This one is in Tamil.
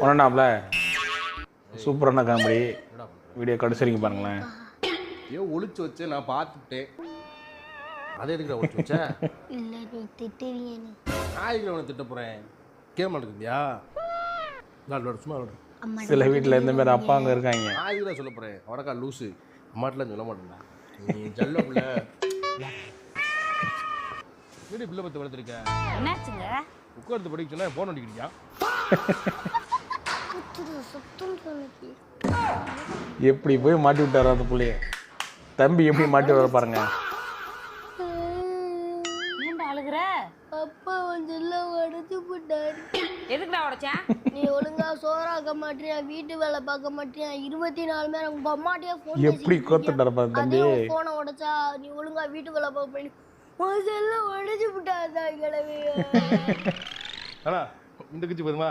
ஒன்றாப்ல சூப்பரான காமெடி வீடியோ கடைசிங்க பாருங்களேன். ஏன் ஒளிச்சு வச்சு நான் பார்த்துட்டேன். அதே எதுக்கு ஒளிச்சு வச்ச? இல்லை நீ திட்டுவீங்க நீ. நான் எதுக்கு உனக்கு திட்ட போகிறேன்? கேட்க மாட்டேங்குதியா? நான் சும்மா சில வீட்டில் இந்த மாதிரி அப்பா அங்கே இருக்காங்க. நான் எதுக்கு சொல்ல போகிறேன்? அவடக்கா லூஸு அம்மாட்டெலாம் சொல்ல மாட்டேன்டா. நீ ஜல்ல பிள்ளை வீடு பிள்ளை பற்றி வளர்த்துருக்க. என்னாச்சுங்க? உட்கார்ந்து படிக்க சொன்னா போன் அடிக்கிறியா? எப்படி போய் மாட்டி விட்டாரு அந்த புள்ளைய. தம்பி எப்படி மாட்டி வர பாருங்க. ஏன்டா அழுகுற? அப்பா வந்து எல்லாம் உடச்சு போட்டாரு. எதுக்குடா உடைச்சேன்? நீ ஒழுங்கா சோறாக்க மாட்டியா, வீட்டு வேலை பார்க்க மாட்டியா, 24 மணி நேரம் உங்க அம்மாட்டியா போன் எப்படி கோத்துட்டாரு பாருங்க தம்பி. போனை உடைச்சா நீ ஒழுங்கா வீட்டு வேலை பார்க்க பண்ணி எல்லாம் உடச்சு போட்டாருதான் கிளவி. ஆனா இந்த கட்சி போதுமா?